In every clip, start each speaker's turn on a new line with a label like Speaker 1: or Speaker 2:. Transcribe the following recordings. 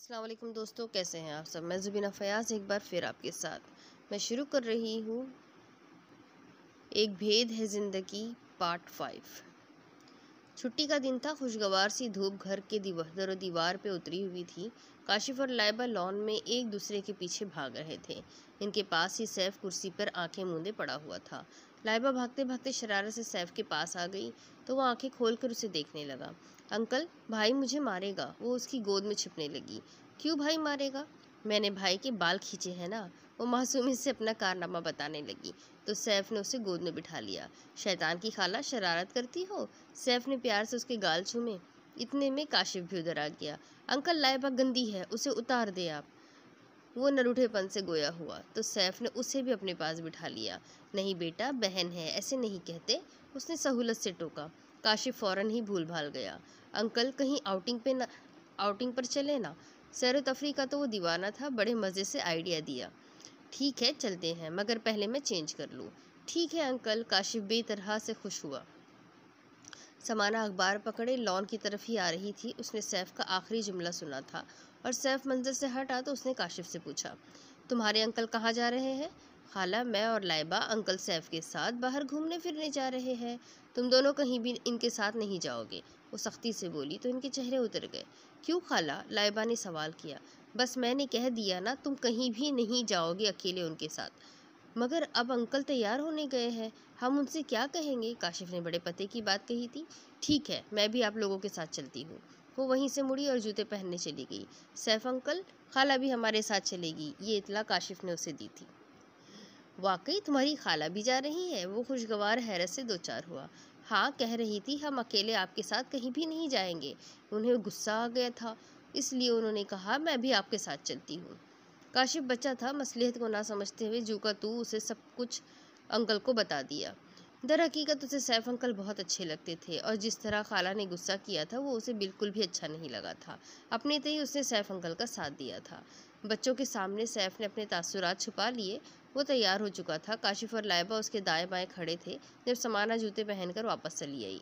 Speaker 1: अस्सलाम वालेकुम दोस्तों, कैसे हैं आप सब। मैं ज़ुबीना फ़याज़ एक बार फिर आपके साथ मैं शुरू कर रही हूँ एक भेद है ज़िंदगी पार्ट 5। छुट्टी का दिन था। खुशगवार सी धूप घर के दरो दीवार पे उतरी हुई थी। काशिफ और लाइबा लॉन में एक दूसरे के पीछे भाग रहे थे। इनके पास ही सैफ कुर्सी पर आंखें मूंदे पड़ा हुआ था। लाइबा भागते भागते शरारत से सैफ के पास आ गई तो वो आंखें खोलकर उसे देखने लगा। अंकल, भाई मुझे मारेगा। वो उसकी गोद में छिपने लगी। क्यों भाई मारेगा? मैंने भाई के बाल खींचे हैं ना। वो मासूमी से अपना कारनामा बताने लगी तो सैफ ने उसे गोद में बिठा लिया। शैतान की खाला, शरारत करती हो? सैफ ने प्यार से उसके गाल चूमे। इतने में काशिफ भी उधर आ गया। अंकल, लाइबा गंदी है, उसे उतार दे आप। वो नरूठेपन से गोया हुआ तो सैफ ने उसे भी अपने पास बिठा लिया। नहीं बेटा, बहन है, ऐसे नहीं कहते, उसने सहूलत से टोका। काशिफ फौरन ही भूल भाल गया। अंकल, कहीं आउटिंग पर चले ना। सैर तफरी का तो वो दीवाना था। बड़े मज़े से आइडिया दिया। ठीक है, चलते हैं, मगर पहले मैं चेंज कर लूँ। ठीक है अंकल। काशिफ बेतरह से खुश हुआ। समाना अखबार पकड़े लॉन की तरफ ही आ रही थी। उसने सैफ का आखिरी जुमला सुना था और सैफ मंजर से हटा तो उसने काशिफ से पूछा, तुम्हारे अंकल कहाँ जा रहे हैं? खाला, मैं और लाइबा अंकल सैफ के साथ बाहर घूमने फिरने जा रहे हैं। तुम दोनों कहीं भी इनके साथ नहीं जाओगे, वो सख्ती से बोली तो इनके चेहरे उतर गए। क्यों खाला? लाइबा ने सवाल किया। बस मैंने कह दिया ना, तुम कहीं भी नहीं जाओगे अकेले उनके साथ। मगर अब अंकल तैयार होने गए हैं, हम उनसे क्या कहेंगे? काशिफ ने बड़े पते की बात कही थी। ठीक है, मैं भी आप लोगों के साथ चलती हूँ। वो वहीं से मुड़ी और जूते पहनने चली गई। सैफ अंकल, खाला भी हमारे साथ चलेगी, ये इतला काशिफ ने उसे दी थी। वाकई तुम्हारी खाला भी जा रही है? वो खुशगवार हैरत से दो चार हुआ। हाँ, कह रही थी हम अकेले आपके साथ कहीं भी नहीं जाएंगे। उन्हें गुस्सा आ गया था, इसलिए उन्होंने कहा मैं भी आपके साथ चलती हूँ। काशिफ बच्चा था, मसलियत को ना समझते हुए जू का तू उसे सब कुछ अंकल को बता दिया। दर हकीकत उसे सैफ अंकल बहुत अच्छे लगते थे और जिस तरह खाला ने गुस्सा किया था वो उसे बिल्कुल भी अच्छा नहीं लगा था। अपने तय उसने सैफ अंकल का साथ दिया था। बच्चों के सामने सैफ ने अपने तासुरात छुपा लिए। वो तैयार हो चुका था। काशिफ और लाइबा उसके दाएं बाएं खड़े थे जब समाना जूते पहनकर वापस चली आई।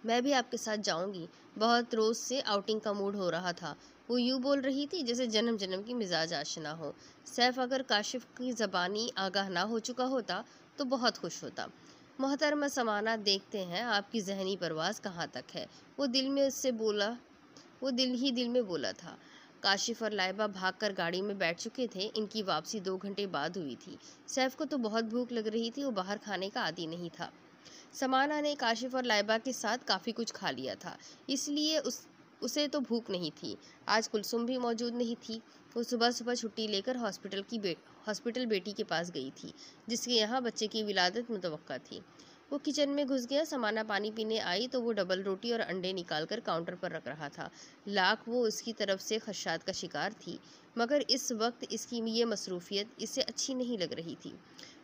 Speaker 1: मैं भी आपके साथ जाऊंगी। बहुत रोज से आउटिंग का मूड हो रहा था। वो यूँ बोल रही थी जैसे जन्म जन्म की मिजाज आशना हो। सैफ अगर काशिफ की ज़बानी आगाह ना हो चुका होता तो बहुत खुश होता। मोहतरमा समाना, देखते हैं आपकी जहनी परवाज़ कहाँ तक है। वो दिल में उससे बोला वो दिल में बोला था। काशिफ और लाइबा भागकर गाड़ी में बैठ चुके थे। इनकी वापसी 2 घंटे बाद हुई थी। सैफ को तो बहुत भूख लग रही थी। वो बाहर खाने का आदी नहीं था। समाना ने काशिफ और लाइबा के साथ काफ़ी कुछ खा लिया था, इसलिए उसे तो भूख नहीं थी। आज कुलसुम भी मौजूद नहीं थी। वो सुबह सुबह छुट्टी लेकर हॉस्पिटल बेटी के पास गई थी, जिसके यहाँ बच्चे की विलादत मुतवक्का थी। वो किचन में घुस गया। समाना पानी पीने आई तो वो डबल रोटी और अंडे निकालकर काउंटर पर रख रहा था। लाख वो उसकी तरफ से खदशात का शिकार थी, मगर इस वक्त इसकी ये मसरूफियत इसे अच्छी नहीं लग रही थी।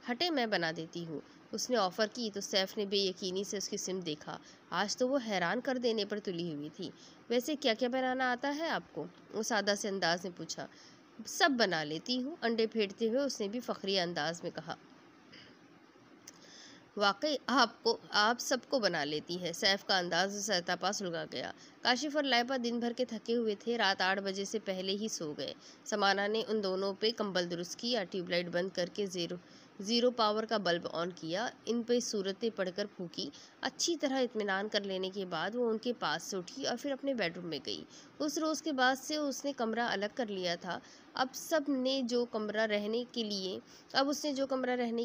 Speaker 1: हटे, मैं बना देती हूँ, उसने ऑफ़र की तो सैफ ने बेयकीनी से उसकी सिम देखा। आज तो वो हैरान कर देने पर तुली हुई थी। वैसे क्या क्या बनाना आता है आपको? वो सादा से अंदाज में पूछा। सब बना लेती हूँ, अंडे फेंटते हुए उसने भी फ़खरी अंदाज में कहा। वाकई आप सबको बना लेती है। सैफ का अंदाज सहता सुलगा गया। काशिफ और लाइबा दिन भर के थके हुए थे। रात 8 बजे से पहले ही सो गए। समाना ने उन दोनों पे कंबल दुरुस्त किया, ट्यूबलाइट बंद करके ज़ीरो पावर का बल्ब ऑन किया, इन पे सूरतें पढ़कर फूकी। अच्छी तरह इत्मीनान कर लेने के बाद वो उनके पास से उठी और फिर अपने बेडरूम में गई। उस रोज़ के बाद से उसने कमरा अलग कर लिया था। अब उसने जो कमरा रहने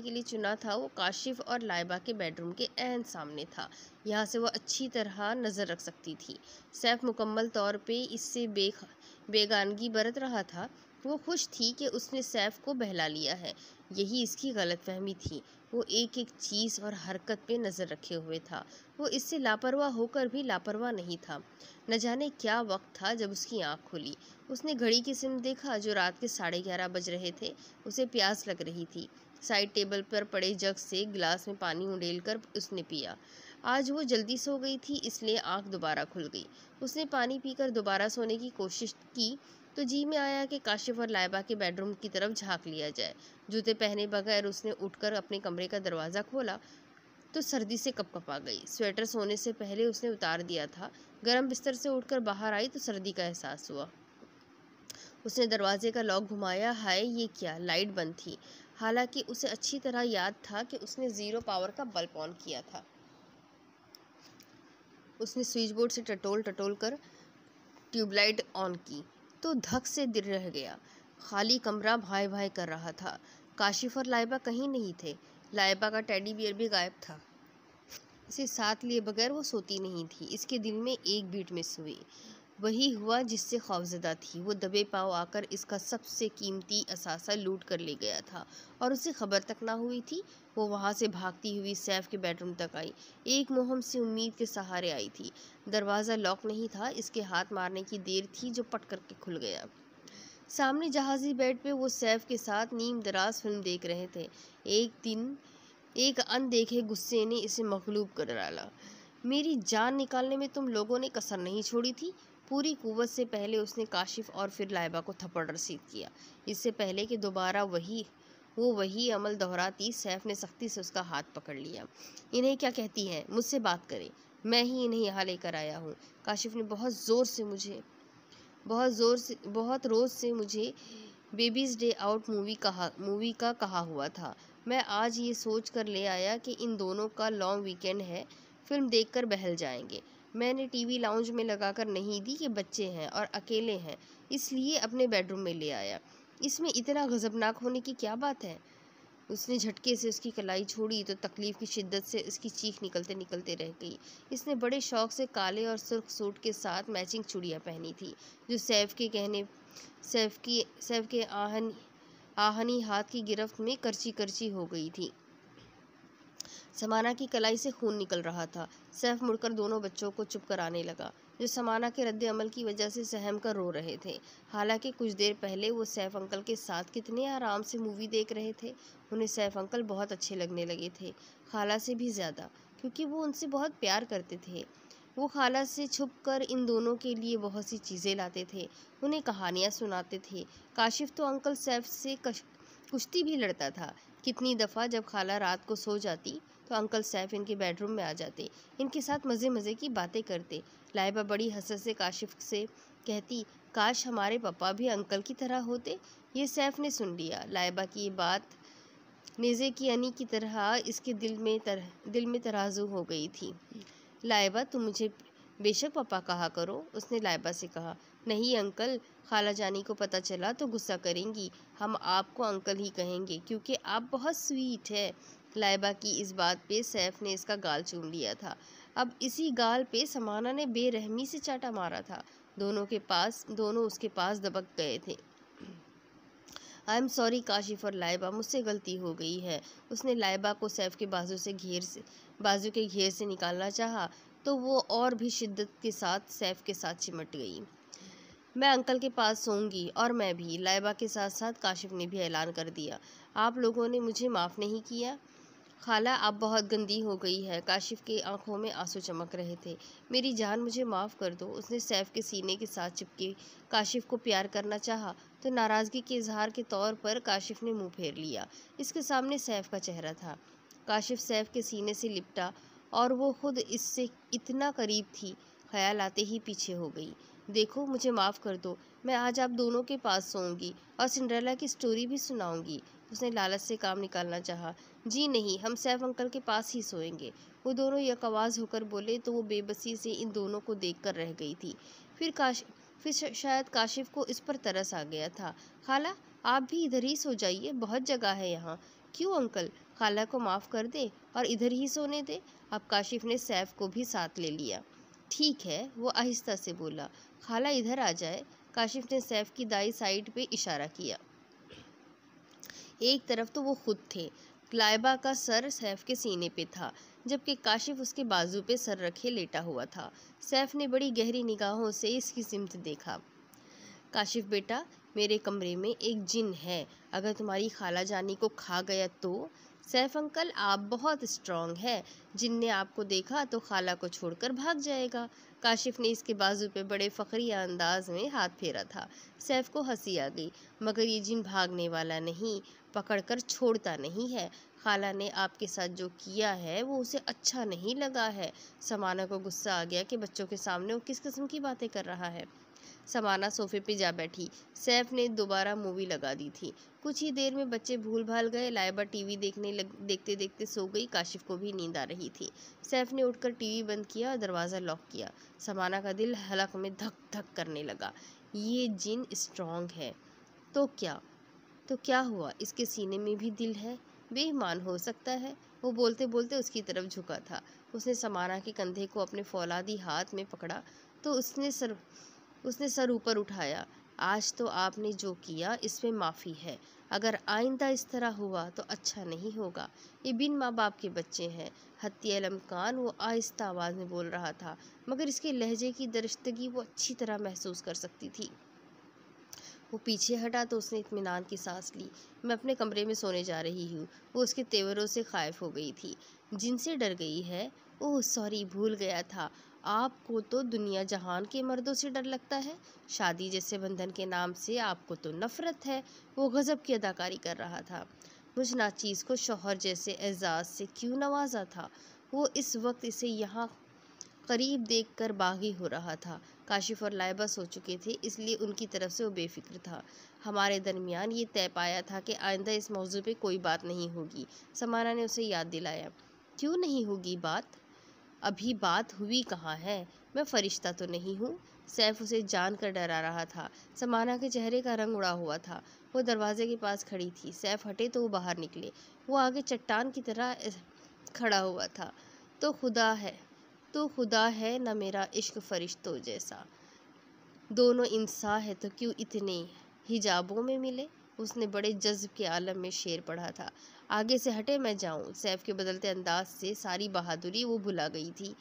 Speaker 1: के लिए चुना था वो काशिफ और लाइबा के बेडरूम के ऐन सामने था। यहाँ से वह अच्छी तरह नज़र रख सकती थी। सैफ मुकम्मल तौर पे इससे बेगानगी बरत रहा था। वो खुश थी कि उसने सैफ को बहला लिया है। यही इसकी गलतफहमी थी। वो एक एक चीज़ और हरकत पे नज़र रखे हुए था। वो इससे लापरवाह होकर भी लापरवाह नहीं था। न जाने क्या वक्त था जब उसकी आँख खुली। उसने घड़ी की सिम देखा जो रात के 11:30 बज रहे थे। उसे प्यास लग रही थी। साइड टेबल पर पड़े जग से गिलास में पानी उंडेलकर उसने पिया। आज वो जल्दी सो गई थी, इसलिए आँख दोबारा खुल गई। उसने पानी पीकर दोबारा सोने की कोशिश की तो जी में आया कि काशिफ और लाइबा के बेडरूम की तरफ झांक लिया जाए। जूते पहने बगैर उसने उठकर अपने कमरे का दरवाज़ा खोला तो सर्दी से कपकपा गई। स्वेटर सोने से पहले उसने उतार दिया था। गर्म बिस्तर से उठकर बाहर आई तो सर्दी का एहसास हुआ। उसने दरवाजे का लॉक घुमाया। हाय, ये क्या! लाइट बंद थी। हालांकि उसे अच्छी तरह याद था कि उसने 0 पावर का बल्ब ऑन किया था। उसने स्विच बोर्ड से टटोल कर ट्यूबलाइट ऑन की तो धक से दिल रह गया। खाली कमरा भाई भाई कर रहा था। काशिफ और लाइबा कहीं नहीं थे। लाइबा का टेडी बियर भी गायब था। इसे साथ लिए बगैर वो सोती नहीं थी। इसके दिल में एक बीट मिस हुई। वही हुआ जिससे खौफजदा थी। वो दबे पाँव आकर इसका सबसे कीमती असासा लूट कर ले गया था और उसे खबर तक ना हुई थी। वो वहाँ से भागती हुई सैफ के बेडरूम तक आई। एक मोहम से उम्मीद के सहारे आई थी। दरवाज़ा लॉक नहीं था। इसके हाथ मारने की देर थी जो पट करके खुल गया। सामने जहाज़ी बेड पे वो सैफ के साथ नीम दराज फिल्म देख रहे थे। एक दिन एक अनदेखे गुस्से ने इसे मगलूब कर डाला। मेरी जान निकालने में तुम लोगों ने कसर नहीं छोड़ी थी। पूरी कुव्वत से पहले उसने काशिफ और फिर लाइबा को थप्पड़ रसीद किया। इससे पहले कि दोबारा वही अमल दोहराती, सैफ ने सख्ती से उसका हाथ पकड़ लिया। इन्हें क्या कहती हैं? मुझसे बात करें। मैं ही इन्हें यहाँ लेकर आया हूँ। काशिफ ने बहुत रोज़ से मुझे बेबीज़ डे आउट मूवी का कहा हुआ था। मैं आज ये सोच कर ले आया कि इन दोनों का लॉन्ग वीकेंड है, फिल्म देखकर बहल जाएंगे। मैंने टीवी लाउंज में लगाकर नहीं दी कि बच्चे हैं और अकेले हैं, इसलिए अपने बेडरूम में ले आया। इसमें इतना गज़बनाक होने की क्या बात है? उसने झटके से उसकी कलाई छोड़ी तो तकलीफ़ की शिद्दत से उसकी चीख निकलते निकलते रह गई। इसने बड़े शौक से काले और सुर्ख सूट के साथ मैचिंग चूड़ियाँ पहनी थी जो सैफ के आहनी हाथ की गिरफ्त में करची करची हो गई थी। समाना की कलाई से खून निकल रहा था। सैफ मुड़कर दोनों बच्चों को चुप कराने लगा जो समाना के रद्द अमल की वजह से सहम कर रो रहे थे। हालांकि कुछ देर पहले वो सैफ अंकल के साथ कितने आराम से मूवी देख रहे थे। उन्हें सैफ अंकल बहुत अच्छे लगने लगे थे, खाला से भी ज़्यादा, क्योंकि वो उनसे बहुत प्यार करते थे। वो खाला से छुपकर इन दोनों के लिए बहुत सी चीज़ें लाते थे, उन्हें कहानियाँ सुनाते थे। काशिफ तो अंकल सैफ से कुश्ती भी लड़ता था। कितनी दफ़ा जब खाला रात को सो जाती तो अंकल सैफ इनके बेडरूम में आ जाते, इनके साथ मज़े मज़े की बातें करते। लाइबा बड़ी हसरत से काशिफ से कहती, काश हमारे पापा भी अंकल की तरह होते। ये सैफ ने सुन लिया। लाइबा की ये बात नेज़े की अनी की तरह इसके दिल में तराजू हो गई थी। लाइबा, तुम मुझे बेशक पापा कहा करो, उसने लाइबा से कहा। नहीं अंकल, खाला जानी को पता चला तो गुस्सा करेंगी। हम आपको अंकल ही कहेंगे क्योंकि आप बहुत स्वीट है। लाइबा की इस बात पे सैफ ने इसका गाल चूम लिया था। अब इसी गाल पे समाना ने बेरहमी से चाटा मारा था। दोनों उसके पास दबक गए थे। आई एम सॉरी काशिफ और लाइबा, मुझसे गलती हो गई है। उसने लाइबा को सैफ के बाजू के घेर से निकालना चाहा तो वो और भी शिद्दत के साथ सैफ के साथ चिमट गई। मैं अंकल के पास सोऊंगी। और मैं भी, लाइबा के साथ साथ काशिफ ने भी ऐलान कर दिया। आप लोगों ने मुझे माफ़ नहीं किया। खाला, आप बहुत गंदी हो गई है। काशिफ की आंखों में आंसू चमक रहे थे। मेरी जान, मुझे माफ़ कर दो। उसने सैफ के सीने के साथ चिपके काशिफ को प्यार करना चाहा तो नाराज़गी के इजहार के तौर पर काशिफ ने मुंह फेर लिया। इसके सामने सैफ का चेहरा था। काशिफ सैफ के सीने से लिपटा और वो खुद इससे इतना करीब थी, ख्याल आते ही पीछे हो गई। देखो, मुझे माफ़ कर दो। मैं आज आप दोनों के पास सोऊंगी और सिंड्रेला की स्टोरी भी सुनाऊंगी। उसने लालच से काम निकालना चाहा। जी नहीं, हम सैफ अंकल के पास ही सोएंगे। वो दोनों यकआवाज़ होकर बोले तो वो बेबसी से इन दोनों को देखकर रह गई थी। फिर शायद काशिफ को इस पर तरस आ गया था। खाला, आप भी इधर ही सो जाइए, बहुत जगह है यहाँ। क्यों अंकल, खाला को माफ़ कर दे और इधर ही सोने दे। अब काशिफ ने सैफ को भी साथ ले लिया। ठीक है, वो आहिस्ता से बोला। खाला इधर आ जाए। काशिफ ने सैफ की दाई साइड पे इशारा किया। एक तरफ तो वो खुद थे। लाइबा का सर सैफ के सीने पे था जबकि काशिफ उसके बाजू पे सर रखे लेटा हुआ था। सैफ ने बड़ी गहरी निगाहों से इसकी सिमत देखा। काशिफ बेटा, मेरे कमरे में एक जिन है, अगर तुम्हारी खाला जानी को खा गया तो। सैफ अंकल, आप बहुत स्ट्रांग है। जिन ने आपको देखा तो खाला को छोड़कर भाग जाएगा। काशिफ ने इसके बाजू पे बड़े फ़खरिया अंदाज में हाथ फेरा था। सैफ को हंसी आ गई। मगर ये जिन भागने वाला नहीं, पकड़कर छोड़ता नहीं है। खाला ने आपके साथ जो किया है वो उसे अच्छा नहीं लगा है। समाना को गुस्सा आ गया कि बच्चों के सामने वो किस किस्म की बातें कर रहा है। समाना सोफे पे जा बैठी। सैफ ने दोबारा मूवी लगा दी थी। कुछ ही देर में बच्चे भूल भाल गए। लाइबा टीवी देखते देखते सो गई। काशिफ को भी नींद आ रही थी। सैफ ने उठकर टीवी बंद किया और दरवाज़ा लॉक किया। समाना का दिल हलक में धक धक करने लगा। ये जिन स्ट्रॉन्ग है तो क्या हुआ, इसके सीने में भी दिल है, बेईमान हो सकता है। वो बोलते बोलते उसकी तरफ झुका था। उसने समाना के कंधे को अपने फौलादी हाथ में पकड़ा तो उसने सर ऊपर उठाया। आज तो आपने जो किया इसमें माफ़ी है। अगर आइंदा इस तरह हुआ तो अच्छा नहीं होगा। ये बिन माँ बाप के बच्चे हैं। हत्ती अलम खान वो आहिस्ता आवाज़ में बोल रहा था, मगर इसके लहजे की दरिश्तगी वो अच्छी तरह महसूस कर सकती थी। वो पीछे हटा तो उसने इत्मीनान की सांस ली। मैं अपने कमरे में सोने जा रही हूँ। वो उसके तेवरों से खाइफ हो गई थी। जिनसे डर गई है? ओह सॉरी, भूल गया था। आपको तो दुनिया जहान के मर्दों से डर लगता है। शादी जैसे बंधन के नाम से आपको तो नफरत है। वो गजब की अदाकारी कर रहा था। मुझ नाचीज़ को शौहर जैसे एजाज़ से क्यों नवाजा था? वो इस वक्त इसे यहाँ करीब देखकर बागी हो रहा था। काशिफ और लाइबा सो चुके थे, इसलिए उनकी तरफ से वो बेफिक्र था। हमारे दरमियान ये तय पाया था कि आइंदा इस मौजू पे कोई बात नहीं होगी। समाना ने उसे याद दिलाया। क्यों नहीं होगी बात? अभी बात हुई कहाँ है? मैं फरिश्ता तो नहीं हूँ। सैफ उसे जान कर डरा रहा था। समाना के चेहरे का रंग उड़ा हुआ था। वो दरवाजे के पास खड़ी थी। सैफ हटे तो वो बाहर निकले। वो आगे चट्टान की तरह खड़ा हुआ था। तो खुदा है न मेरा इश्क फरिश्तों जैसा। दोनों इंसान है तो क्यों इतने हिजाबों में मिले? उसने बड़े जज्ब के आलम में शेर पढ़ा था। आगे से हटे, मैं जाऊं। सैफ के बदलते अंदाज से सारी बहादुरी वो भुला गई थी।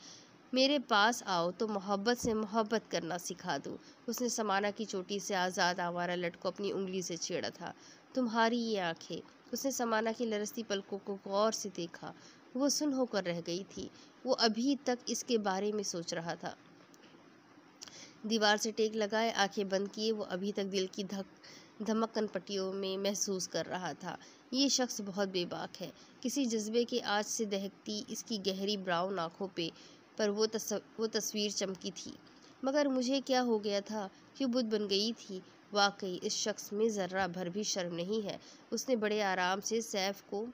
Speaker 1: मेरे पास आओ तो मोहब्बत से मोहब्बत करना सिखा दूं। उसने समाना की चोटी से आज़ाद आवारा लट को अपनी उंगली से छेड़ा था। तुम्हारी ये आंखें। उसने समाना की लरसती पलकों को गौर से देखा। वो सुन होकर रह गई थी। वो अभी तक इसके बारे में सोच रहा था। दीवार से टेक लगाए, आंखें बंद किए, वो अभी तक दिल की धमकन पट्टियों में महसूस कर रहा था। ये शख्स बहुत बेबाक है। किसी जज्बे के आँच से दहकती इसकी गहरी ब्राउन आंखों पर वो तस्वीर चमकी थी। मगर मुझे क्या हो गया था? क्यों बुद्ध बन गई थी? वाकई इस शख्स में ज़र्रा भर भी शर्म नहीं है। उसने बड़े आराम से सैफ को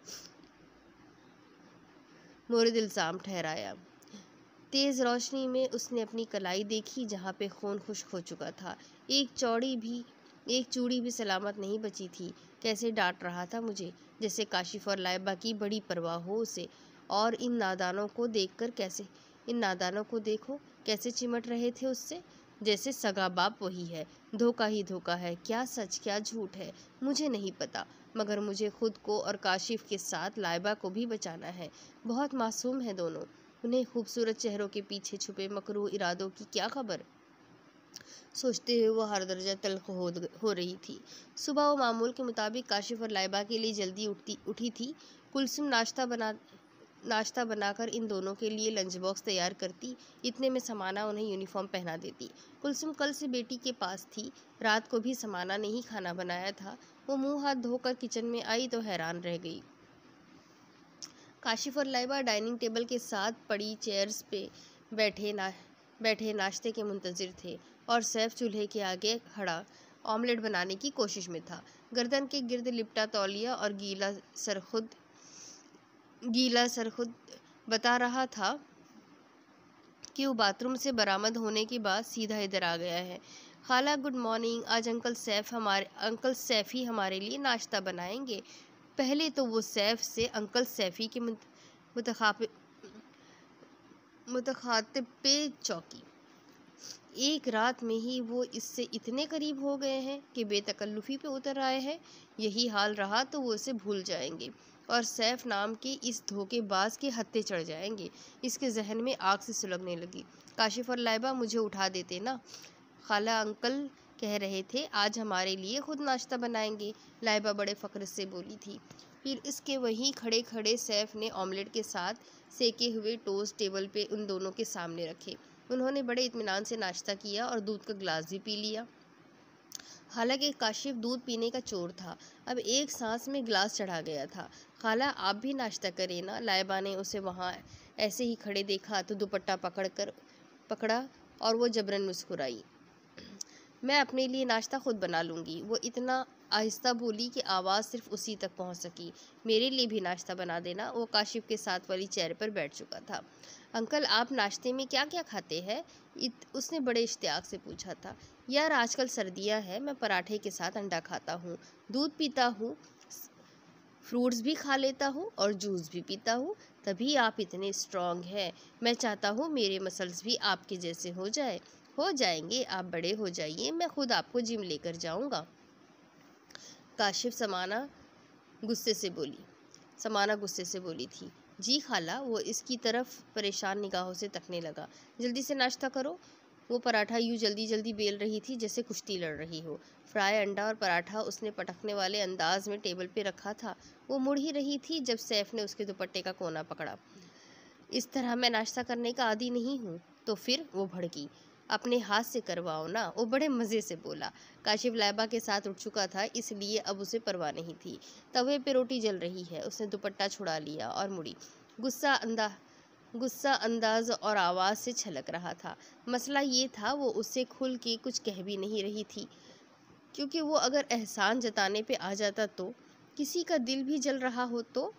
Speaker 1: मोर्द इल्ज़ाम ठहराया। तेज़ रोशनी में उसने अपनी कलाई देखी, जहाँ पे खून खुश्क हो चुका था। एक चूड़ी भी सलामत नहीं बची थी। कैसे डांट रहा था मुझे, जैसे काशिफ और लाइबा की बड़ी परवाह हो उसे। और इन नादानों को देखो कैसे चिमट रहे थे उससे, जैसे सगा बाप वही है। धोखा ही धोखा है। क्या सच क्या झूठ है मुझे नहीं पता, मगर मुझे खुद को और काशिफ के साथ लाइबा को भी बचाना है। बहुत मासूम है दोनों। उन्हें खूबसूरत चेहरों के पीछे छुपे मकरूह इरादों की क्या खबर? सोचते हुए वो हर दर्जा तल्ख हो रही थी। सुबह वो मामूल के मुताबिक काशिफ और लाइबा के लिए जल्दी उठी थी। कुलसुम नाश्ता बनाकर इन दोनों के लिए लंच बॉक्स तैयार करती। इतने में समाना उन्हें यूनिफॉर्म पहना देती। कुलसुम कल से बेटी के पास थी। रात को भी समाना ने ही खाना बनाया था। वो मुंह हाथ धोकर किचन में आई तो हैरान रह गई। काशिफ और लाइबा डाइनिंग टेबल के साथ पड़ी चेयर्स पे बैठे नाश्ते के मुंतजिर थे और सैफ चूल्हे के आगे खड़ा ऑमलेट बनाने की कोशिश में था। गर्दन के गिर्द लिपटा तौलिया और गीला सरखुद बता रहा था कि वो बाथरूम से बरामद होने के बाद सीधा इधर आ गया है। खाला गुड मॉर्निंग, आज अंकल सैफ ही हमारे लिए नाश्ता बनाएंगे। पहले तो वो सैफ से अंकल सैफी के मुतखातिब पे चौंकी। एक रात में ही वो इससे इतने करीब हो गए हैं कि बेतकल्लुफ़ी पे उतर आए हैं। यही हाल रहा तो वो इसे भूल जाएंगे और सैफ नाम के इस धोखेबाज के हत्थे चढ़ जाएंगे। इसके जहन में आग से सुलगने लगी। काशिफ और लाइबा मुझे उठा देते ना, खाला अंकल कह रहे थे आज हमारे लिए खुद नाश्ता बनाएंगे। लाइबा बड़े फ़ख्र से बोली थी। फिर इसके वहीं खड़े खड़े सैफ ने ऑमलेट के साथ सेके हुए टोस्ट टेबल पे उन दोनों के सामने रखे। उन्होंने बड़े इत्मीनान से नाश्ता किया और दूध का गिलास भी पी लिया। हालांकि काशिफ दूध पीने का चोर था, अब एक सांस में गिलास चढ़ा गया था। खाला, आप भी नाश्ता करें ना। लाइबा ने उसे वहाँ ऐसे ही खड़े देखा तो दुपट्टा पकड़ा और वो जबरन मुस्कुराई। मैं अपने लिए नाश्ता खुद बना लूँगी। वो इतना आहिस्ता बोली कि आवाज़ सिर्फ उसी तक पहुँच सकी। मेरे लिए भी नाश्ता बना देना। वो काशिफ के साथ वाली चेयर पर बैठ चुका था। अंकल, आप नाश्ते में क्या क्या खाते हैं? उसने बड़े इश्तियाक से पूछा था। यार, आजकल सर्दियाँ हैं, मैं पराठे के साथ अंडा खाता हूँ, दूध पीता हूँ, फ्रूट्स भी खा लेता हूँ और जूस भी पीता हूँ। तभी आप इतने स्ट्रॉन्ग हैं। मैं चाहता हूँ मेरे मसल्स भी आपके जैसे हो जाएंगे। आप बड़े हो जाइए, मैं खुद आपको जिम लेकर जाऊँगा। काशिफ समाना गुस्से से बोली थी। जी खाला। वो इसकी तरफ परेशान निगाहों से तकने लगा। जल्दी से नाश्ता करो। वो पराठा यूँ जल्दी जल्दी बेल रही थी जैसे कुश्ती लड़ रही हो। फ्राई अंडा और पराठा उसने पटकने वाले अंदाज में टेबल पे रखा था। वो मुड़ ही रही थी जब सैफ ने उसके दुपट्टे का कोना पकड़ा। इस तरह मैं नाश्ता करने का आदी नहीं हूँ। तो फिर? वो भड़की। अपने हाथ से करवाओ ना, वो बड़े मज़े से बोला। काशिफ लाइबा के साथ उठ चुका था, इसलिए अब उसे परवाह नहीं थी। तवे पे रोटी जल रही है। उसने दुपट्टा छुड़ा लिया और मुड़ी। गुस्सा अंदाज और आवाज़ से छलक रहा था। मसला ये था, वो उससे खुल के कुछ कह भी नहीं रही थी, क्योंकि वो अगर एहसान जताने पे आ जाता तो किसी का दिल भी जल रहा हो तो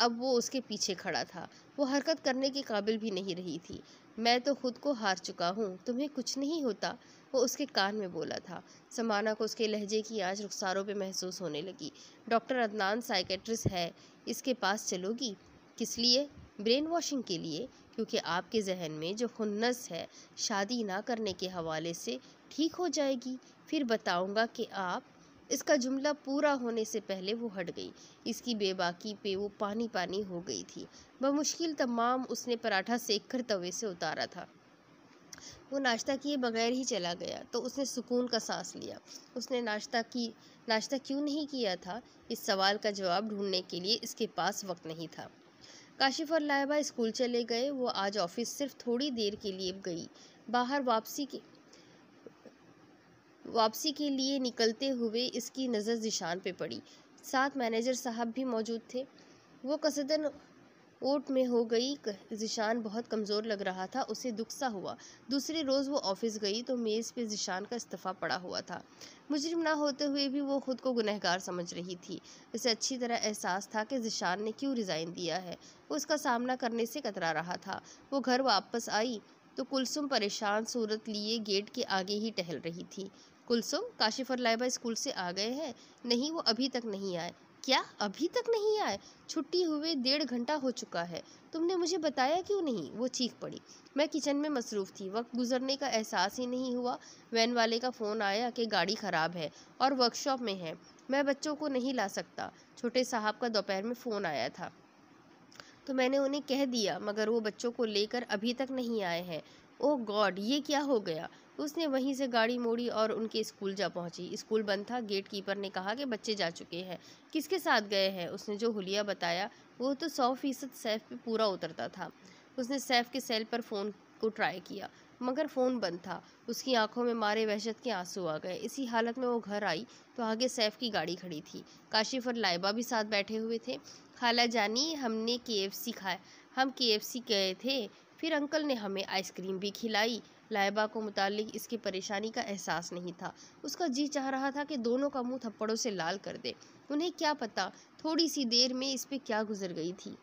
Speaker 1: अब वो उसके पीछे खड़ा था। वो हरकत करने के काबिल भी नहीं रही थी। मैं तो खुद को हार चुका हूँ, तुम्हें कुछ नहीं होता, वो उसके कान में बोला था। समाना को उसके लहजे की आंच रुखसारों पे महसूस होने लगी। डॉक्टर अदनान साइकेट्रिस्ट है, इसके पास चलोगी? किस लिए? ब्रेन वॉशिंग के लिए, क्योंकि आपके जहन में जो खुन्नस है शादी ना करने के हवाले से ठीक हो जाएगी। फिर बताऊंगा कि आप। इसका जुमला पूरा होने से पहले वो हट गई। इसकी बेबाकी पे वो पानी पानी हो गई थी। बमुश्किल तमाम उसने पराठा सेक कर तवे से उतारा था। वो नाश्ता किए बगैर ही चला गया तो उसने सुकून का सांस लिया। उसने नाश्ता क्यों नहीं किया था, इस सवाल का जवाब ढूंढने के लिए इसके पास वक्त नहीं था। काशिफ और लाइबा स्कूल चले गए। वो आज ऑफिस सिर्फ थोड़ी देर के लिए गई। बाहर वापसी के लिए निकलते हुए इसकी नज़र ज़िशान पे पड़ी। साथ मैनेजर साहब भी मौजूद थे। वो कसदन ओट में हो गई। ज़िशान बहुत कमज़ोर लग रहा था, उसे दुख सा हुआ। दूसरे रोज़ वो ऑफिस गई तो मेज़ पे ज़िशान का इस्तीफ़ा पड़ा हुआ था। मुजरिम ना होते हुए भी वो खुद को गुनहगार समझ रही थी। उसे अच्छी तरह एहसास था कि ज़िशान ने क्यों रिज़ाइन दिया है। वो उसका सामना करने से कतरा रहा था। वो घर वापस आई तो कुलसुम परेशान सूरत लिए गेट के आगे ही टहल रही थी। कुलसुम, काशिफ और लाइबा स्कूल से आ गए हैं? नहीं, वो अभी तक नहीं आए। क्या, अभी तक नहीं आए? छुट्टी हुए 1.5 घंटा हो चुका है। तुमने मुझे बताया क्यों नहीं? वो चीख पड़ी। मैं किचन में मसरूफ़ थी, वक्त गुजरने का एहसास ही नहीं हुआ। वैन वाले का फ़ोन आया कि गाड़ी ख़राब है और वर्कशॉप में है, मैं बच्चों को नहीं ला सकता। छोटे साहब का दोपहर में फ़ोन आया था तो मैंने उन्हें कह दिया, मगर वो बच्चों को लेकर अभी तक नहीं आए हैं। ओह गॉड, ये क्या हो गया? उसने वहीं से गाड़ी मोड़ी और उनके स्कूल जा पहुंची। स्कूल बंद था। गेट कीपर ने कहा कि बच्चे जा चुके हैं। किसके साथ गए हैं? उसने जो हुलिया बताया वो तो 100% सैफ पे पूरा उतरता था। उसने सैफ के सेल पर फ़ोन को ट्राई किया, मगर फ़ोन बंद था। उसकी आंखों में मारे वहशत के आंसू आ गए। इसी हालत में वो घर आई तो आगे सैफ की गाड़ी खड़ी थी। काशिफ और लाइबा भी साथ बैठे हुए थे। खाला जानी, हमने KFC खाया। हम KFC गए थे, फिर अंकल ने हमें आइसक्रीम भी खिलाई। लाइबा को मुतालिक इसकी परेशानी का एहसास नहीं था। उसका जी चाह रहा था कि दोनों का मुंह थप्पड़ों से लाल कर दे। उन्हें क्या पता थोड़ी सी देर में इस पे क्या गुजर गई थी।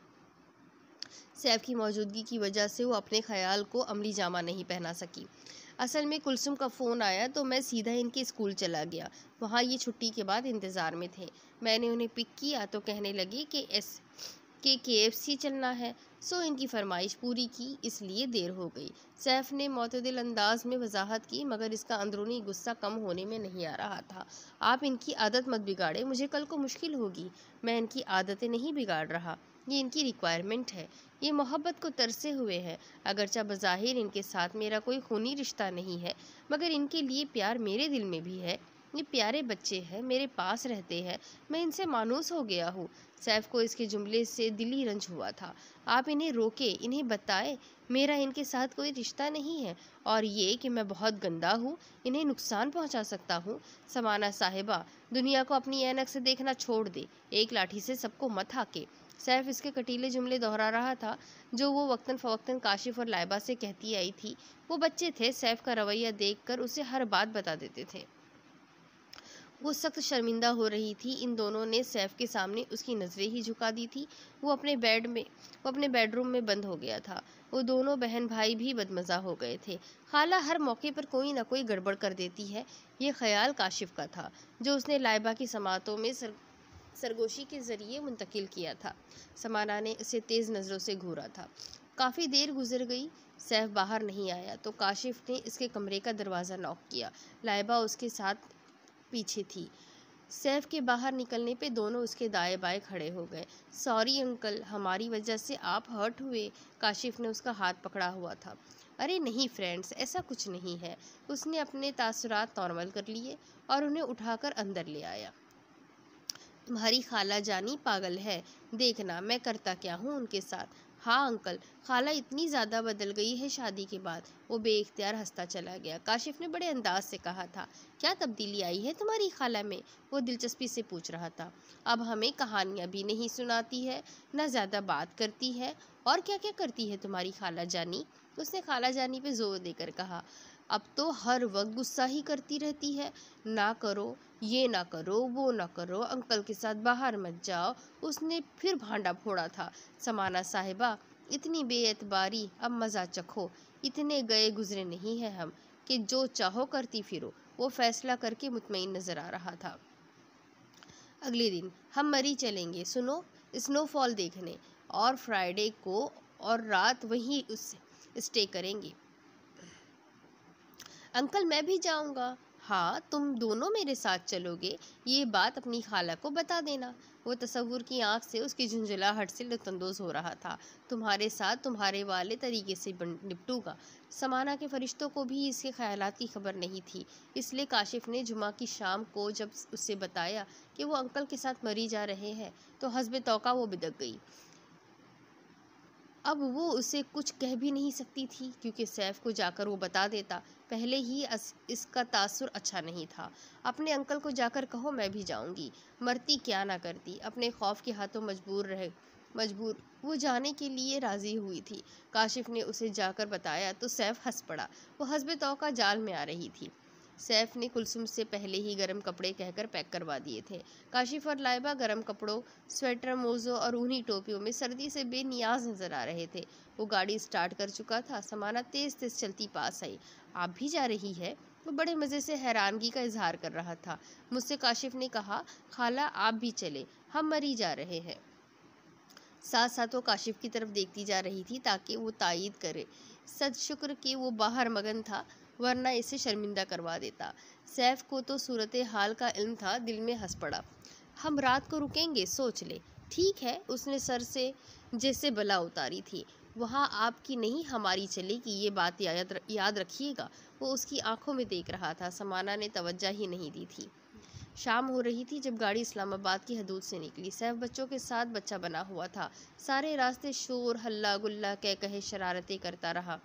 Speaker 1: सैफ की मौजूदगी की वजह से वो अपने ख्याल को अमली जामा नहीं पहना सकी। असल में कुलसुम का फ़ोन आया तो मैं सीधा इनके स्कूल चला गया। वहाँ ये छुट्टी के बाद इंतज़ार में थे। मैंने उन्हें पिक किया तो कहने लगे कि KFC चलना है, सो इनकी फरमाइश पूरी की, इसलिए देर हो गई। सैफ ने मोतदिल अंदाज में वजाहत की, मगर इसका अंदरूनी गुस्सा कम होने में नहीं आ रहा था। आप इनकी आदत मत बिगाड़े, मुझे कल को मुश्किल होगी। मैं इनकी आदतें नहीं बिगाड़ रहा, ये इनकी रिक्वायरमेंट है। ये मोहब्बत को तरसे हुए हैं। अगरचा बज़ाहिर इनके साथ मेरा कोई खूनी रिश्ता नहीं है, मगर इनके लिए प्यार मेरे दिल में भी है। ये प्यारे बच्चे हैं, मेरे पास रहते हैं, मैं इनसे मानूस हो गया हूँ। सैफ को इसके जुमले से दिली रंज हुआ था। आप इन्हें रोके, इन्हें बताएं मेरा इनके साथ कोई रिश्ता नहीं है, और ये कि मैं बहुत गंदा हूँ, इन्हें नुकसान पहुँचा सकता हूँ। समाना साहिबा, दुनिया को अपनी ऐनक से देखना छोड़ दे, एक लाठी से सबको मत हाके। सैफ इसके कटीले जुमले दोहरा रहा था जो वो वक्तन फवक्तन काशिफ और लाइबा से कहती आई थी। वो बच्चे थे, सैफ का रवैया देखकर उसे हर बात बता देते थे। वो सख्त शर्मिंदा हो रही थी। इन दोनों ने सैफ के सामने उसकी नज़रें ही झुका दी थी। वो अपने बेडरूम में बंद हो गया था। वो दोनों बहन भाई भी बदमज़ा हो गए थे। खाला हर मौके पर कोई ना कोई गड़बड़ कर देती है, ये ख्याल काशिफ का था, जो उसने लाइबा की समातों में सरगोशी के जरिए मुंतकिल किया था। समाना ने इसे तेज़ नज़रों से घूरा था। काफ़ी देर गुजर गई, सैफ बाहर नहीं आया तो काशिफ ने इसके कमरे का दरवाज़ा नॉक किया। लाइबा उसके साथ पीछे थी। सैफ के बाहर निकलने पे दोनों उसके दाएं बाएं खड़े हो गए। सॉरी अंकल, हमारी वजह से आप हर्ट हुए। काशिफ ने उसका हाथ पकड़ा हुआ था। अरे नहीं फ्रेंड्स, ऐसा कुछ नहीं है। उसने अपने तासुरात नॉर्मल कर लिए और उन्हें उठाकर अंदर ले आया। तुम्हारी खाला जानी पागल है, देखना मैं करता क्या हूँ उनके साथ। हाँ अंकल, खाला इतनी ज़्यादा बदल गई है शादी के बाद। वो बेइख्तियार हंसता चला गया। काशिफ ने बड़े अंदाज से कहा था, क्या तब्दीली आई है तुम्हारी खाला में? वो दिलचस्पी से पूछ रहा था। अब हमें कहानियाँ भी नहीं सुनाती है, ना ज़्यादा बात करती है। और क्या क्या करती है तुम्हारी खाला जानी? उसने खाला जानी पे जोर देकर कहा। अब तो हर वक्त गुस्सा ही करती रहती है। ना करो, ये ना करो, वो ना करो, अंकल के साथ बाहर मत जाओ। उसने फिर भांडा फोड़ा था। समाना साहिबा, इतनी बेएतबारी, अब मज़ा चखो। इतने गए गुजरे नहीं हैं हम कि जो चाहो करती फिरो। वो फैसला करके मुतमईन नज़र आ रहा था। अगले दिन हम मरी चलेंगे, सुनो, स्नोफॉल देखने, और फ्राइडे को और रात वहीं उस स्टे करेंगे। अंकल मैं भी जाऊंगा। हाँ, तुम दोनों मेरे साथ चलोगे, ये बात अपनी खाला को बता देना। वो तसव्वुर की आंख से उसकी झुंझलाहट से लुत्फानंदोज हो रहा था। तुम्हारे साथ तुम्हारे वाले तरीके से निपटूंगा। समाना के फरिश्तों को भी इसके ख्यालात की खबर नहीं थी, इसलिए काशिफ ने जुमा की शाम को जब उससे बताया कि वो अंकल के साथ मरी जा रहे हैं तो हस्बे तौका वो बिदक गई। अब वो उसे कुछ कह भी नहीं सकती थी, क्योंकि सैफ को जाकर वो बता देता। पहले ही इसका तासुर अच्छा नहीं था। अपने अंकल को जाकर कहो मैं भी जाऊंगी, मरती क्या ना करती। अपने खौफ के हाथों मजबूर वो जाने के लिए राजी हुई थी। काशिफ ने उसे जाकर बताया तो सैफ हंस पड़ा। वो हस्बे तौका जाल में आ रही थी। सैफ ने कुलसुम से पहले ही गर्म कपड़े कहकर पैक करवा दिए थे। काशिफ और लाइबा गर्म कपड़ों, स्वेटर, मोज़ों और ऊनी टोपियों में सर्दी से बेनियाज नजर आ रहे थे। वो गाड़ी स्टार्ट कर चुका था। समाना तेज तेज चलती पास आई। आप भी जा रही है? वो बड़े मज़े से हैरानगी का इजहार कर रहा था। मुझसे काशिफ ने कहा, खाला आप भी चले, हम मरी जा रहे हैं। साथ साथ वो काशिफ की तरफ देखती जा रही थी ताकि वो तायीद करे। सदशुक्र कि वो बाहर मगन था, वरना इसे शर्मिंदा करवा देता। सैफ को तो सूरत हाल का इल्म था, दिल में हंस पड़ा। हम रात को रुकेंगे, सोच ले। ठीक है, उसने सर से जैसे बला उतारी थी। वहाँ आपकी नहीं हमारी चलेगी, ये बात याद रखिएगा। वो उसकी आंखों में देख रहा था। समाना ने तवज्जो ही नहीं दी थी। शाम हो रही थी जब गाड़ी इस्लामाबाद की हदूद से निकली। सैफ बच्चों के साथ बच्चा बना हुआ था। सारे रास्ते शोर, हल्ला गुल्ला, कह कहे शरारतें करता रहा।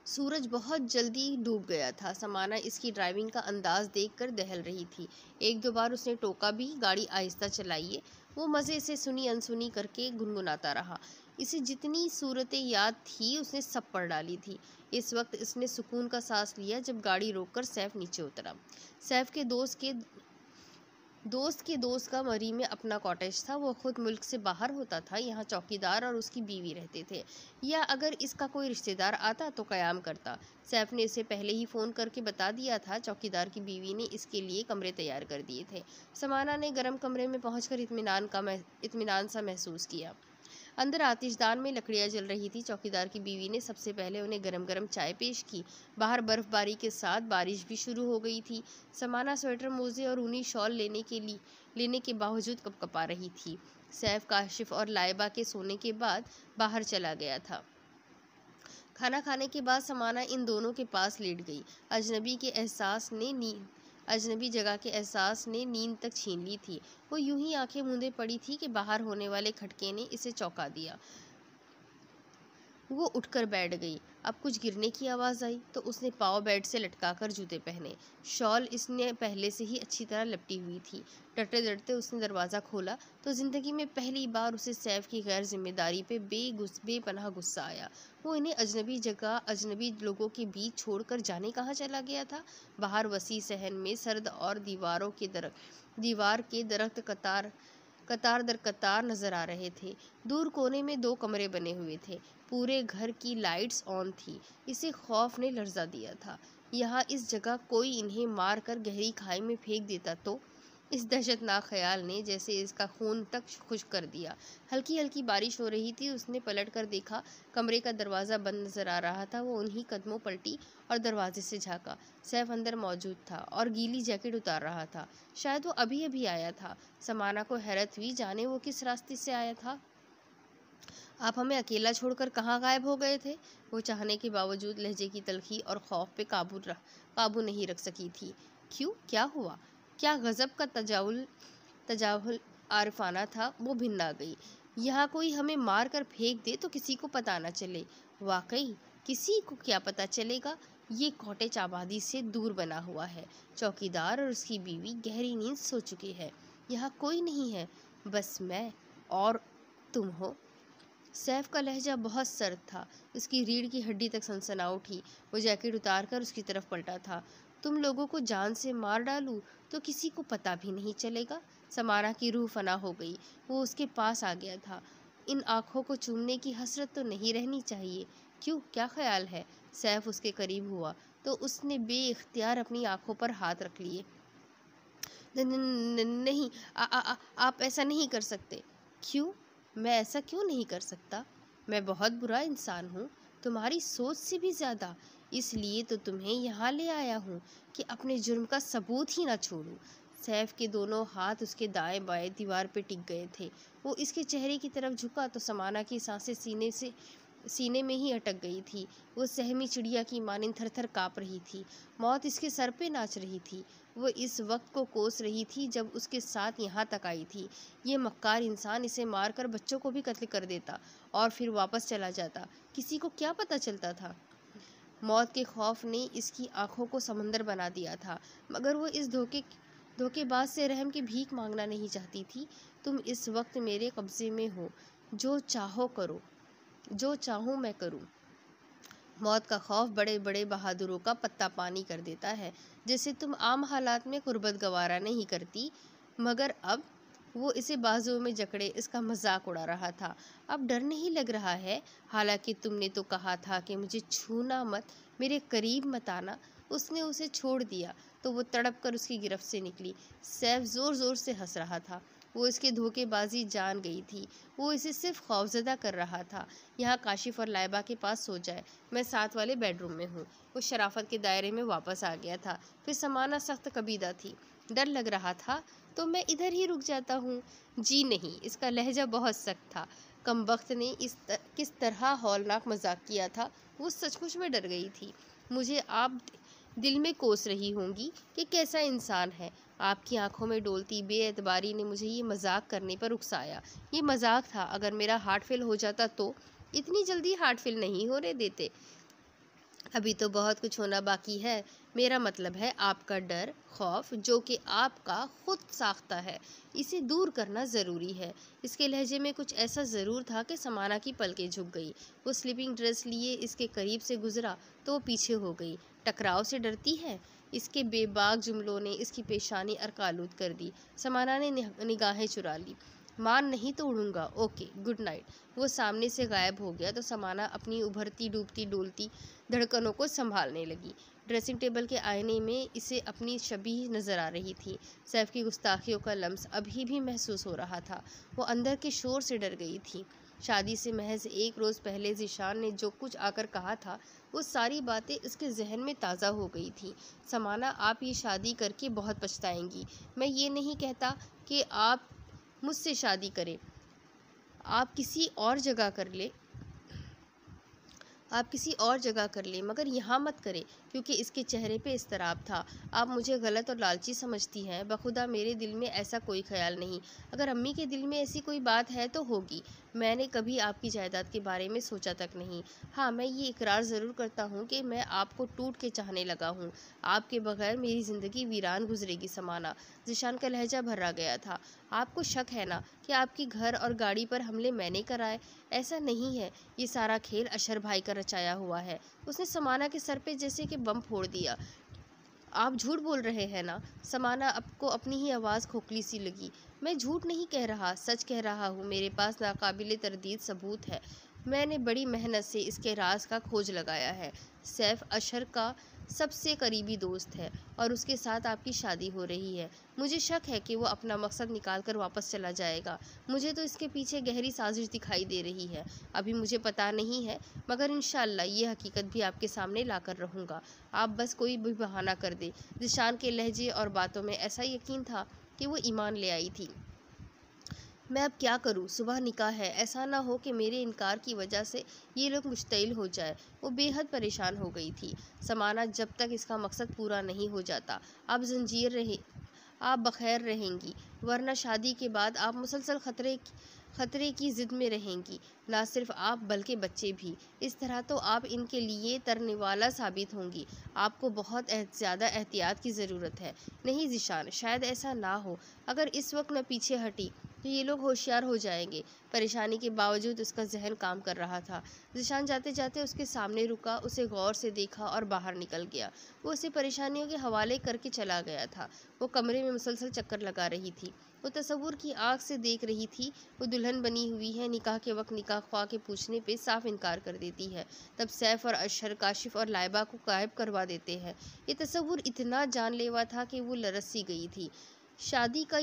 Speaker 1: सूरज बहुत जल्दी डूब गया था। समाना इसकी ड्राइविंग का अंदाज देखकर दहल रही थी। एक दो बार उसने टोका भी, गाड़ी आहिस्ता चलाइए। वो मज़े से सुनी अनसुनी करके गुनगुनाता रहा। इसे जितनी सूरतें याद थी उसने सब पढ़ डाली थी। इस वक्त इसने सुकून का सांस लिया जब गाड़ी रोककर सैफ नीचे उतरा। सैफ के दोस्त का मरी में अपना कॉटेज था। वो खुद मुल्क से बाहर होता था। यहाँ चौकीदार और उसकी बीवी रहते थे, या अगर इसका कोई रिश्तेदार आता तो क़याम करता। सैफ ने इसे पहले ही फ़ोन करके बता दिया था। चौकीदार की बीवी ने इसके लिए कमरे तैयार कर दिए थे। समाना ने गर्म कमरे में पहुंचकर इत्मीनान सा महसूस किया। अंदर आतिशदान में लकड़ियाँ जल रही थी। चौकीदार की बीवी ने सबसे पहले उन्हें गरम गरम चाय पेश की। बाहर बर्फबारी के साथ बारिश भी शुरू हो गई थी। समाना स्वेटर, मोजे और ऊनी शॉल लेने के बावजूद कपकपा रही थी। सैफ, काशिफ और लाइबा के सोने के बाद बाहर चला गया था। खाना खाने के बाद समाना इन दोनों के पास लेट गई। अजनबी के एहसास ने अजनबी जगह के एहसास ने नींद तक छीन ली थी। वो यूं ही आंखें मूंदे पड़ी थी कि बाहर होने वाले खटके ने इसे चौंका दिया। वो उठकर बैठ गई। अब कुछ गिरने की आवाज़ आई तो उसने पाँव बेड से लटकाकर जूते पहने। शॉल इसने पहले से ही अच्छी तरह लपटी हुई थी। डरते डरते उसने दरवाज़ा खोला तो ज़िंदगी में पहली बार उसे सैफ की गैर जिम्मेदारी पे बेपनाह गुस्सा आया। वो इन्हें अजनबी जगह, अजनबी लोगों के बीच छोड़कर जाने कहाँ चला गया था। बाहर वसी सहन में सर्द और दीवार के दरख्त कतार दर कतार नजर आ रहे थे। दूर कोने में 2 कमरे बने हुए थे। पूरे घर की लाइट्स ऑन थी। इसे खौफ ने लर्जा दिया था। यहाँ इस जगह कोई इन्हें मार कर गहरी खाई में फेंक देता तो। इस दहशतनाक ख्याल ने जैसे इसका खून तक खुश्क कर दिया। हल्की हल्की बारिश हो रही थी। उसने पलट कर देखा, कमरे का दरवाज़ा बंद नजर आ रहा था। वो उन्हीं कदमों पलटी और दरवाजे से झाँका। सैफ अंदर मौजूद था और गीली जैकेट उतार रहा था। शायद वो अभी अभी आया था। समाना को हैरत हुई, जाने वो किस रास्ते से आया था। आप हमें अकेला छोड़कर कहाँ गायब हो गए थे? वो चाहने के बावजूद लहजे की तलखी और खौफ पे काबू नहीं रख सकी थी। क्यों, क्या हुआ? क्या गजब का तजाहुल आरिफाना था। वो भिन्ना गई। यहाँ कोई हमें मार कर फेंक दे तो किसी को पता न चले। वाकई किसी को क्या पता चलेगा। ये कॉटेज आबादी से दूर बना हुआ है। चौकीदार और उसकी बीवी गहरी नींद सो चुके हैं। यहाँ कोई नहीं है, बस मैं और तुम हो। सैफ का लहजा बहुत सर्द था। उसकी रीढ़ की हड्डी तक सनसना उठी। वो जैकेट उतारकर उसकी तरफ पलटा था। तुम लोगों को जान से मार डालूं तो किसी को पता भी नहीं चलेगा। समाना की रूह फना हो गई। वो उसके पास आ गया था। इन आँखों को चूमने की हसरत तो नहीं रहनी चाहिए। क्यों, क्या ख्याल है? सैफ उसके करीब हुआ तो उसने बेइख्तियार अपनी आँखों पर हाथ रख लिए। नहीं, आप ऐसा नहीं कर सकते। क्यों? मैं ऐसा क्यों नहीं कर सकता? मैं बहुत बुरा इंसान हूँ, तुम्हारी सोच से भी ज़्यादा। इसलिए तो तुम्हें यहाँ ले आया हूँ कि अपने जुर्म का सबूत ही ना छोड़ूं। सैफ के दोनों हाथ उसके दाएं बाएं दीवार पे टिक गए थे। वो इसके चेहरे की तरफ झुका तो समाना की सांसें सीने में ही अटक गई थी। वो सहमी चिड़िया की मानिंद थर-थर काँप रही थी। मौत इसके सर पे नाच रही थी। वो इस वक्त को कोस रही थी जब उसके साथ यहाँ तक आई थी। ये मक्कार इंसान इसे मारकर बच्चों को भी कत्ल कर देता और फिर वापस चला जाता। किसी को क्या पता चलता था। मौत के खौफ ने इसकी आंखों को समंदर बना दिया था, मगर वो इस धोखेबाज से रहम की भीख मांगना नहीं चाहती थी। तुम इस वक्त मेरे कब्जे में हो। जो चाहो करो, जो चाहूँ मैं करूँ। मौत का खौफ बड़े बड़े बहादुरों का पत्ता पानी कर देता है, जिसे तुम आम हालात में कुर्बत गवारा नहीं करती। मगर अब वो इसे बाजुओं में जकड़े इसका मजाक उड़ा रहा था। अब डर नहीं लग रहा है? हालांकि तुमने तो कहा था कि मुझे छूना मत, मेरे करीब मत आना। उसने उसे छोड़ दिया तो वो तड़प कर उसकी गिरफ्त से निकली। सैफ जोर जोर से हंस रहा था। वो इसकी धोखेबाजी जान गई थी। वो इसे सिर्फ खौफजदा कर रहा था। यहाँ काशिफ और लाइबा के पास सो जाए, मैं साथ वाले बेडरूम में हूँ। वो शराफत के दायरे में वापस आ गया था। फिर समाना सख्त कबीदा थी। डर लग रहा था तो मैं इधर ही रुक जाता हूँ। जी नहीं, इसका लहजा बहुत सख्त था। कमबख्त ने किस तरह हौलनाक मजाक किया था। वो सचमुच में डर गई थी। मुझे आप दिल में कोस रही होंगी कि कैसा इंसान है। आपकी आंखों में डोलती बेएतबारी ने मुझे ये मजाक करने पर उकसाया। ये मजाक था। अगर मेरा हार्ट फेल हो जाता तो? इतनी जल्दी हार्ट फेल नहीं होने देते, अभी तो बहुत कुछ होना बाकी है। मेरा मतलब है आपका डर, खौफ, जो कि आपका खुद साख्ता है, इसे दूर करना ज़रूरी है। इसके लहजे में कुछ ऐसा ज़रूर था कि समाना की पलकें झुक गई। वो स्लीपिंग ड्रेस लिए इसके करीब से गुजरा तो वो पीछे हो गई। टकराव से डरती है? इसके बेबाक जुमलों ने इसकी पेशानी अरकालूद कर दी। समाना ने निगाहें चुरा ली। मान नहीं तो उड़ूंगा। Okay, good night. वो सामने से गायब हो गया तो समाना अपनी उभरती डूबती डोलती धड़कनों को संभालने लगी। ड्रेसिंग टेबल के आईने में इसे अपनी शबीह नज़र आ रही थी। सैफ की गुस्ताखियों का लम्स अभी भी महसूस हो रहा था। वो अंदर के शोर से डर गई थी। शादी से महज 1 रोज़ पहले ज़ीशान ने जो कुछ आकर कहा था, वो सारी बातें इसके जहन में ताज़ा हो गई थी। समाना, आप ये शादी करके बहुत पछताएंगी। मैं ये नहीं कहता कि आप मुझसे शादी करें, आप किसी और जगह कर ले, मगर यहाँ मत करें। क्योंकि इसके चेहरे पे इज़्तिराब था। आप मुझे गलत और लालची समझती हैं। बखुदा मेरे दिल में ऐसा कोई ख्याल नहीं। अगर अम्मी के दिल में ऐसी कोई बात है तो होगी। मैंने कभी आपकी जायदाद के बारे में सोचा तक नहीं। हाँ, मैं ये इकरार ज़रूर करता हूँ कि मैं आपको टूट के चाहने लगा हूँ। आपके बगैर मेरी ज़िंदगी वीरान गुजरेगी समाना। ज़ीशान का लहजा भर्रा गया था। आपको शक है ना कि आपकी घर और गाड़ी पर हमले मैंने कराए? ऐसा नहीं है। ये सारा खेल अशर भाई का रचाया हुआ है। उसने समाना के सर पे जैसे कि बम फोड़ दिया। आप झूठ बोल रहे हैं ना? समाना आपको अपनी ही आवाज़ खोखली सी लगी। मैं झूठ नहीं कह रहा, सच कह रहा हूँ। मेरे पास नाकाबिले तरदीद सबूत है। मैंने बड़ी मेहनत से इसके राज का खोज लगाया है। सैफ अशर का सबसे करीबी दोस्त है और उसके साथ आपकी शादी हो रही है। मुझे शक है कि वो अपना मकसद निकाल कर वापस चला जाएगा। मुझे तो इसके पीछे गहरी साजिश दिखाई दे रही है। अभी मुझे पता नहीं है, मगर इंशाअल्लाह ये हकीकत भी आपके सामने लाकर रहूँगा। आप बस कोई भी बहाना कर दे। ज़ीशान के लहजे और बातों में ऐसा यकीन था कि वो ईमान ले आई थी। मैं अब क्या करूं? सुबह निकाह है। ऐसा ना हो कि मेरे इनकार की वजह से ये लोग मुश्तइल हो जाए। वो बेहद परेशान हो गई थी। समाना, जब तक इसका मकसद पूरा नहीं हो जाता आप बखैर रहेंगी, वरना शादी के बाद आप मुसलसल खतरे की ज़िद में रहेंगी। ना सिर्फ आप बल्कि बच्चे भी। इस तरह तो आप इनके लिए तरने वाला साबित होंगी। आपको बहुत ज़्यादा एहतियात की ज़रूरत है। नहीं ज़ीशान, शायद ऐसा ना हो। अगर इस वक्त मैं पीछे हटी तो ये लोग होशियार हो जाएंगे। परेशानी के बावजूद उसका जहन काम कर रहा था। ज़ीशान जाते जाते उसके सामने रुका, उसे गौर से देखा और बाहर निकल गया। वो उसे परेशानियों के हवाले करके चला गया था। वो कमरे में मुसलसल चक्कर लगा रही थी। वो तसव्वुर की आँख से देख रही थी। वो दुल्हन बनी हुई है, निकाह के वक्त निकाह ख्वाह के पूछने पे साफ इनकार कर देती है। तब सैफ और अशर, काशिफ और लाइबा को गायब करवा देते हैं। ये तसव्वुर इतना जानलेवा था कि वो लरस सी गई थी। शादी का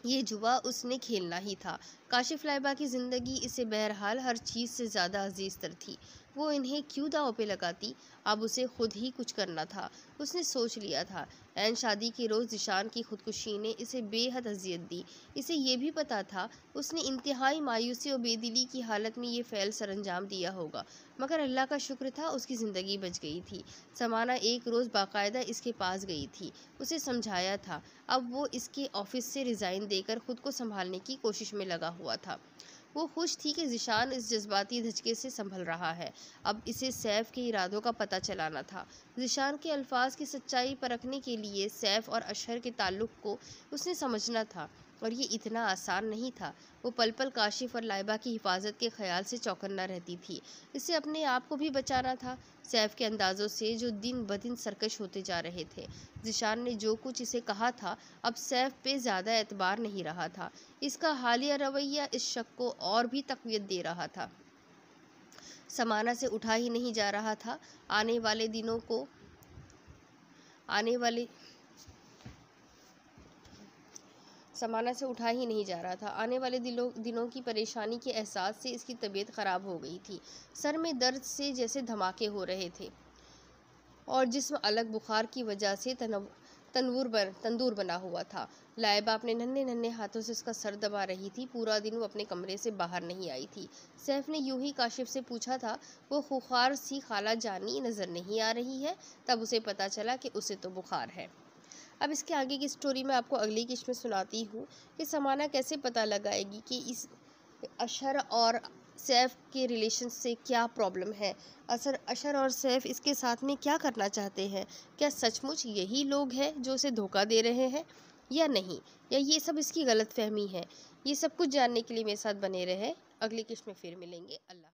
Speaker 1: ये जुआ उसने खेलना ही था। काशिफ लाइबा की ज़िंदगी इसे बहरहाल हर चीज़ से ज़्यादा अजीज़ तर थी। वो इन्हें क्यों दांव पे लगाती? अब उसे खुद ही कुछ करना था। उसने सोच लिया था। ऐन शादी के रोज़ ज़ीशान की खुदकुशी ने इसे बेहद अजियत दी। इसे ये भी पता था उसने इंतहाई मायूसी और बेदिली की हालत में ये फ़ैल सरअंजाम दिया होगा, मगर अल्लाह का शुक्र था उसकी ज़िंदगी बच गई थी। समाना एक रोज़ बाकायदा इसके पास गई थी, उसे समझाया था। अब वो इसके ऑफिस से रिज़ाइन देकर खुद को संभालने की कोशिश में लगा हुआ था। वो खुश थी कि ज़ीशान इस जज्बाती धचके से संभल रहा है। अब इसे सैफ के इरादों का पता चलाना था। ज़ीशान के अल्फाज की सच्चाई परखने के लिए सैफ और अशहर के ताल्लुक़ को उसने समझना था, और ये इतना आसान नहीं था। वो पल पल काशिफ और लाइबा की हिफाजत के ख्याल से चौकन्ना रहती थी। इसे अपने आप को भी बचाना था सैफ के अंदाज़ों से, जो दिन ब दिन सरकश होते जा रहे थे। ज़ीशान ने जो कुछ इसे कहा था, अब सैफ पे ज़्यादा एतबार नहीं रहा था। इसका हालिया रवैया इस शक को और भी तक़वियत दे रहा था। समाना से उठा ही नहीं जा रहा था। आने वाले दिनों की परेशानी के एहसास से इसकी तबीयत ख़राब हो गई थी। सर में दर्द से जैसे धमाके हो रहे थे और जिस्म अलग बुखार की वजह से तंदूर बना हुआ था। लाइबा अपने नन्हे नन्हे हाथों से उसका सर दबा रही थी। पूरा दिन वो अपने कमरे से बाहर नहीं आई थी। सैफ ने यूं ही काशिफ से पूछा था, वो खुखार सी खाला जानी नज़र नहीं आ रही है? तब उसे पता चला कि उसे तो बुखार है। अब इसके आगे की स्टोरी मैं आपको अगली किस्त में सुनाती हूँ कि समाना कैसे पता लगाएगी कि इस अशर और सैफ के रिलेशन से क्या प्रॉब्लम है। अशर और सैफ इसके साथ में क्या करना चाहते हैं? क्या सचमुच यही लोग हैं जो उसे धोखा दे रहे हैं या नहीं, या ये सब इसकी गलतफहमी है? ये सब कुछ जानने के लिए मेरे साथ बने रहे। अगली किस्त में फिर मिलेंगे। अल्लाह।